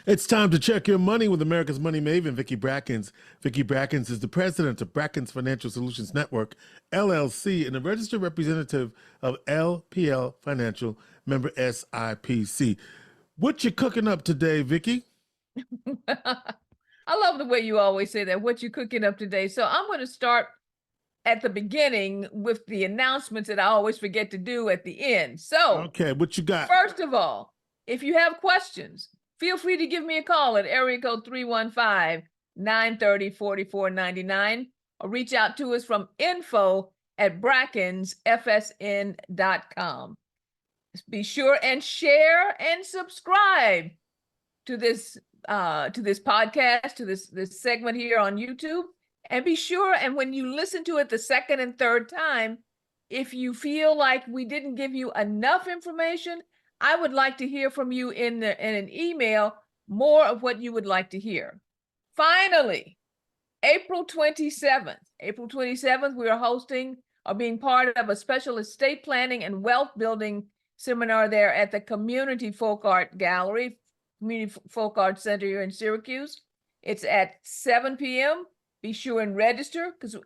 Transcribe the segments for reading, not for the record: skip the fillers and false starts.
It's time to check your money with America's money maven, Vicki Brackens. Vicki Brackens is the president of Brackens Financial Solutions Network, LLC, and a registered representative of LPL Financial, member SIPC. What you cooking up today, Vicki? I love the way you always say that. What you cooking up today? So I'm going to start at the beginning with the announcements that I always forget to do at the end. So, okay, what you got? First of all, if you have questions, feel free to give me a call at area code 315-930-4499 or reach out to us from info@brackensfsn.com. Be sure and share and subscribe to this podcast, to this segment here on YouTube. And be sure, and when you listen to it the second and third time, if you feel like we didn't give you enough information, I would like to hear from you in an email more of what you would like to hear. Finally, April 27th, we are hosting or being part of a special estate planning and wealth building seminar there at the Community Folk Art Gallery, Community Folk Art Center here in Syracuse. It's at 7 p.m. Be sure and register because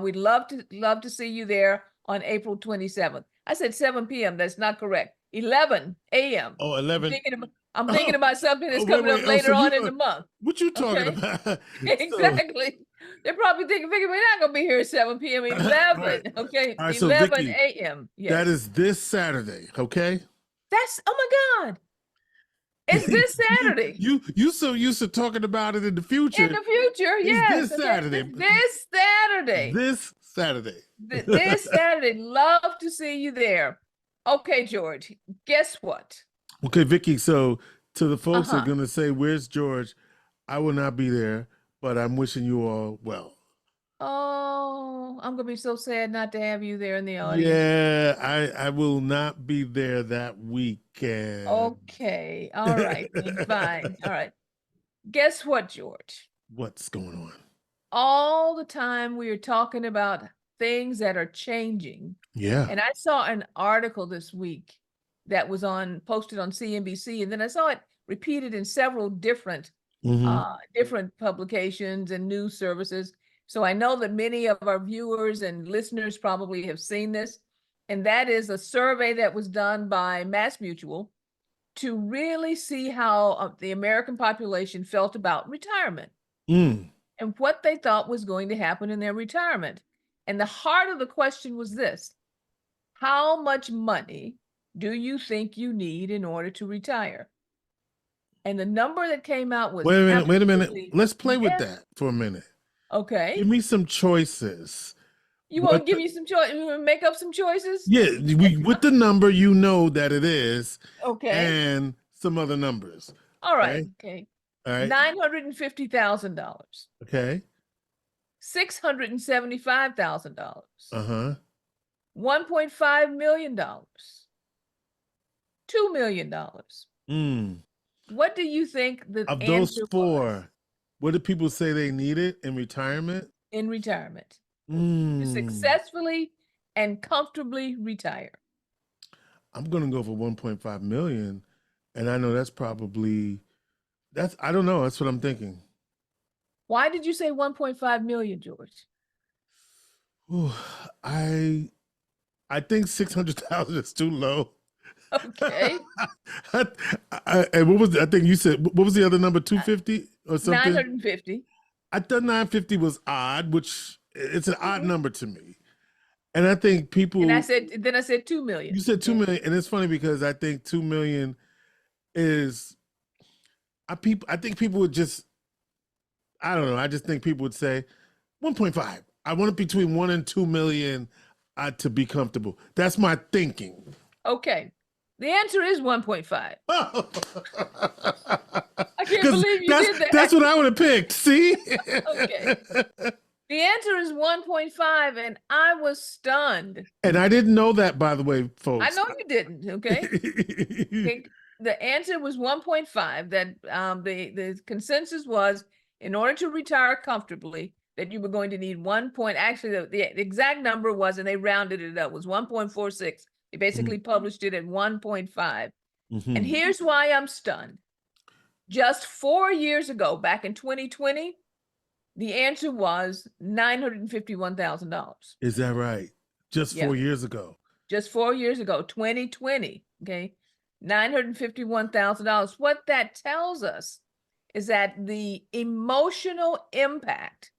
we'd love to see you there on April 27th. I said 7 p.m. That's not correct. 11 a.m. Oh, 11. I'm thinking about something that's coming up later on in the month. What you talking about? Exactly. They're probably thinking, Vicki, we're not going to be here at 7 p.m. 11. Right. Okay. All right, 11 so Vicki, a.m. Yes. That is this Saturday. Okay. Oh my God. It's this Saturday. You so used to talking about it in the future. In the future, yes. This Saturday. This Saturday. This Saturday. This Saturday. Love to see you there. Okay, George. Guess what? Okay, Vicki. So to the folks that are going to say, "Where's George?" I will not be there, but I'm wishing you all well. Oh, I'm gonna be so sad not to have you there in the audience. Yeah, I will not be there that weekend. Okay, all right, fine. All right. Guess what, George? What's going on? All the time we are talking about things that are changing. Yeah. And I saw an article this week that was posted on CNBC, and then I saw it repeated in several different publications and news services. So I know that many of our viewers and listeners probably have seen this, and that is a survey that was done by MassMutual to really see how the American population felt about retirement and what they thought was going to happen in their retirement. And the heart of the question was this: how much money do you think you need in order to retire? And the number that came out was... Wait a minute. Let's play with that for a minute. Okay. Give me some choices. You want to give me some choices? You want to make up some choices? Yeah, with the number you know that it is. Okay. And some other numbers. All right. Okay. All right. $950,000. Okay. $675,000. $1.5 million. $2 million. What do you think of those four? What do people say they needed in retirement? In retirement. To successfully and comfortably retire. I'm going to go for 1.5 million. And I know I don't know. That's what I'm thinking. Why did you say 1.5 million, George? I think 600,000 is too low. Okay. And what was I think you said? What was the other number? 250 or something? 950. I thought 950 was odd, which it's an odd number to me. And I think people. And then I said 2 million. You said 2 million, and it's funny because I think 2 million is. I think people would just. I don't know. I just think people would say 1.5. I want it between 1 and 2 million to be comfortable. That's my thinking. Okay. The answer is 1.5. I can't believe you did that. That's what I would have picked. See? Okay. The answer is 1.5, and I was stunned. And I didn't know that, by the way, folks. I know you didn't. Okay. The answer was 1.5. That the consensus was, in order to retire comfortably, that you were going to need the exact number was, and they rounded it up, was 1.46. They basically published it at 1.5. And here's why I'm stunned. Just 4 years ago, back in 2020, the answer was $951,000. Is that right? Just Yeah. 4 years ago. Just 4 years ago, 2020, okay, $951,000. What that tells us is that the emotional impact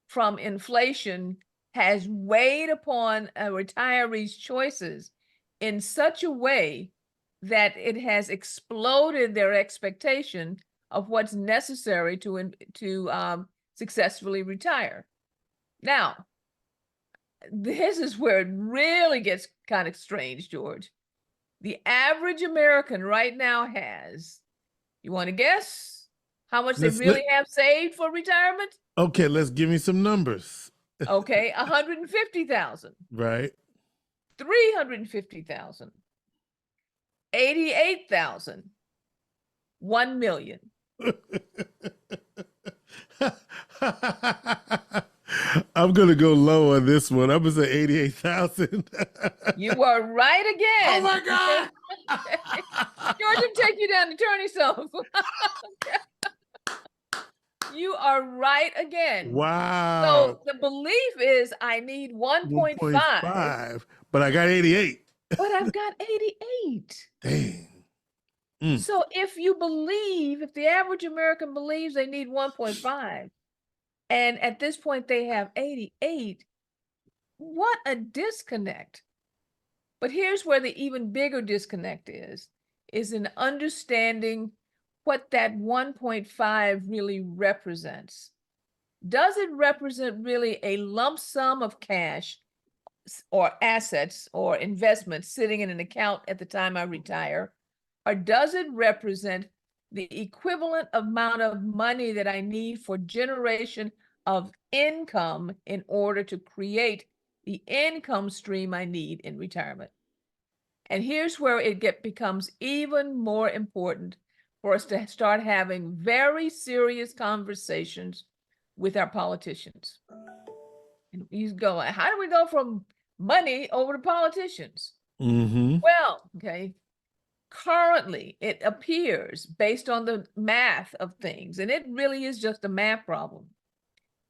from inflation has weighed upon a retiree's choices in such a way that it has exploded their expectation of what's necessary to successfully retire. Now, this is where it really gets kind of strange, George. The average American right now has, you want to guess how much they really have saved for retirement? Okay, let's give me some numbers. Okay, 150,000. Right. 350,000. 88,000. 1 million. I'm gonna go low on this one. I'm gonna say 88,000. You were right again. Oh my God! George, I'm take you down to turn yourself. You are right again. Wow. So the belief is I need 1.5. But I got 88. But I've got 88. Dang. So if the average American believes they need 1.5, and at this point they have 88, what a disconnect. But here's where the even bigger disconnect is in understanding what that 1.5 really represents. Does it represent really a lump sum of cash or assets or investments sitting in an account at the time I retire? Or does it represent the equivalent amount of money that I need for generation of income in order to create the income stream I need in retirement? And here's where it becomes even more important for us to start having very serious conversations with our politicians. And you go, how do we go from money over to politicians? Well, okay, currently it appears, based on the math of things, and it really is just a math problem,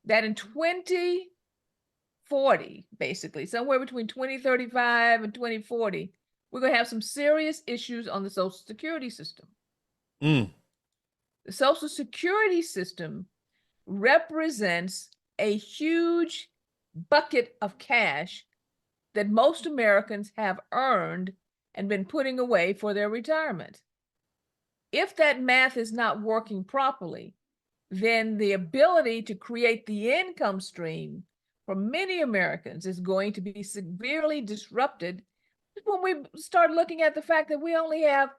that in 2040, basically, somewhere between 2035 and 2040, we're going to have some serious issues on the Social Security system. The Social Security system represents a huge bucket of cash that most Americans have earned and been putting away for their retirement. If that math is not working properly, then the ability to create the income stream for many Americans is going to be severely disrupted when we start looking at the fact that we only have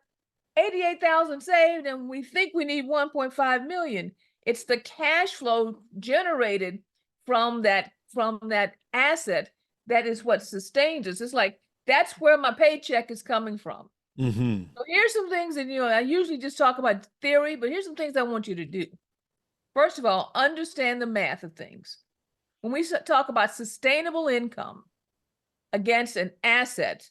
88,000 saved and we think we need 1.5 million. It's the cash flow generated from that asset that is what sustains us. It's like, that's where my paycheck is coming from. So here's some things that, I usually just talk about theory, but here's some things I want you to do. First of all, understand the math of things. When we talk about sustainable income against an asset,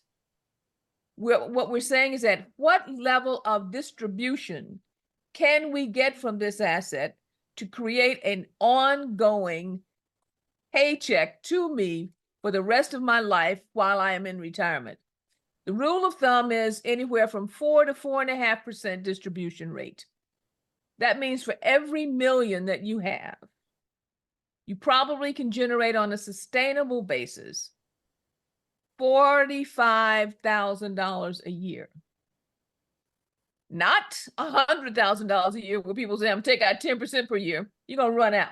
what we're saying is that what level of distribution can we get from this asset to create an ongoing paycheck to me for the rest of my life while I am in retirement? The rule of thumb is anywhere from 4 to 4.5% distribution rate. That means for every million that you have, you probably can generate on a sustainable basis $45,000 a year. Not $100,000 a year where people say, I'm taking out 10% per year. You're going to run out.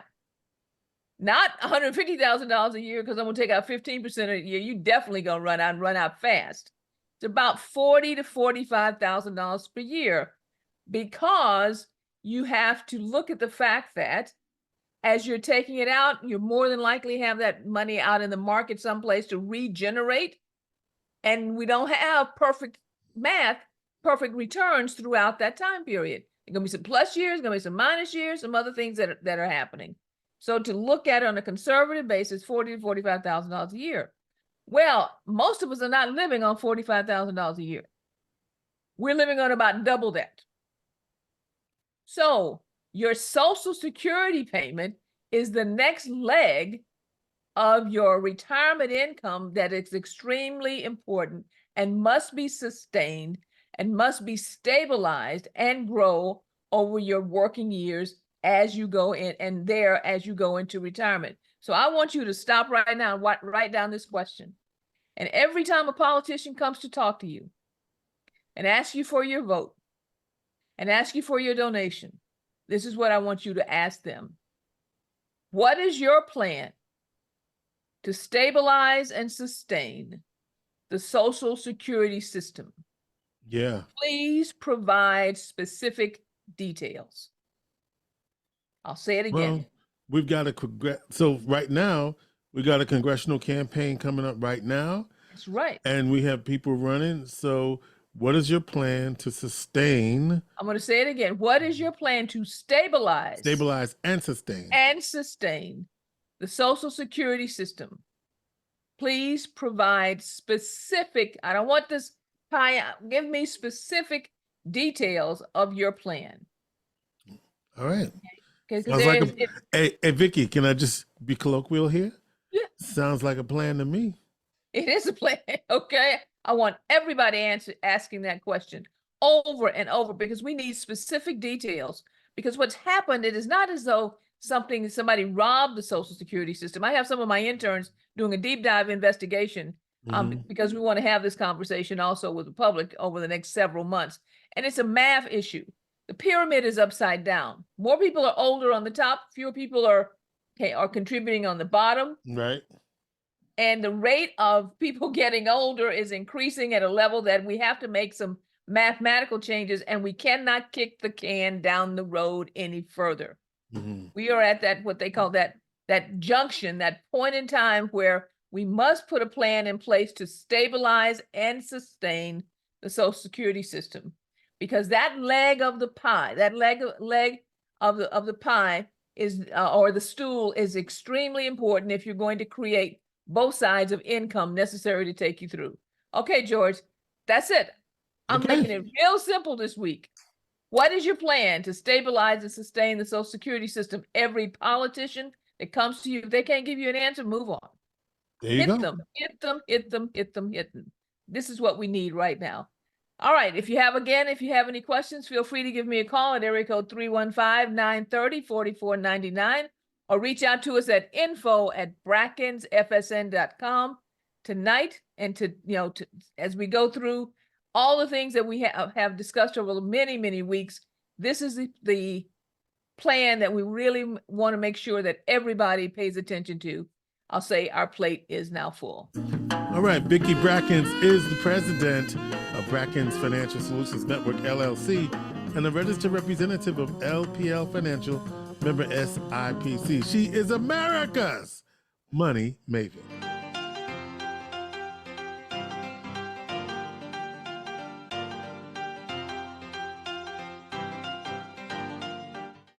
Not $150,000 a year because I'm going to take out 15% a year. You definitely going to run out and run out fast. It's about $40,000 to $45,000 per year, because you have to look at the fact that as you're taking it out, you're more than likely have that money out in the market someplace to regenerate. And we don't have perfect returns throughout that time period. There's going to be some plus years, going to be some minus years, some other things that are happening. So to look at it on a conservative basis, $40,000 to $45,000 a year. Well, most of us are not living on $45,000 a year. We're living on about double that. So your Social Security payment is the next leg of your retirement income that is extremely important and must be sustained and must be stabilized and grow over your working years as you go in and there as you go into retirement. So I want you to stop right now and write down this question. And every time a politician comes to talk to you and ask you for your vote and ask you for your donation, this is what I want you to ask them. What is your plan to stabilize and sustain the Social Security system? Yeah. Please provide specific details. I'll say it again. Well, we've got so right now, we got a congressional campaign coming up right now. That's right. And we have people running. So what is your plan to sustain? I'm going to say it again. What is your plan to stabilize and sustain the Social Security system? Please provide specific, I don't want this pie, give me specific details of your plan. All right. Okay. Hey, Vicki, can I just be colloquial here? Yeah. Sounds like a plan to me. It is a plan, okay? I want everybody asking that question over and over because we need specific details. Because what's happened, it is not as though somebody robbed the Social Security system. I have some of my interns doing a deep dive investigation because we want to have this conversation also with the public over the next several months. And it's a math issue. The pyramid is upside down. More people are older on the top, fewer people are contributing on the bottom. Right. And the rate of people getting older is increasing at a level that we have to make some mathematical changes, and we cannot kick the can down the road any further. We are at that, what they call that junction, that point in time where we must put a plan in place to stabilize and sustain the Social Security system, because that leg of the pie, that leg of the pie is, or the stool, is extremely important if you're going to create both sides of income necessary to take you through. Okay, George, that's it. I'm making it real simple this week. What is your plan to stabilize and sustain the Social Security system? Every politician that comes to you, if they can't give you an answer, move on. There you go. Hit them. This is what we need right now. All right. If you have any questions, feel free to give me a call at area code 315-930-4499 or reach out to us at info@brackensfsn.com tonight. And as we go through all the things that we have discussed over many, many weeks, this is the plan that we really want to make sure that everybody pays attention to. I'll say our plate is now full. All right. Vicki Brackens is the president of Brackens Financial Solutions Network, LLC, and a registered representative of LPL Financial, member SIPC. She is America's money maven.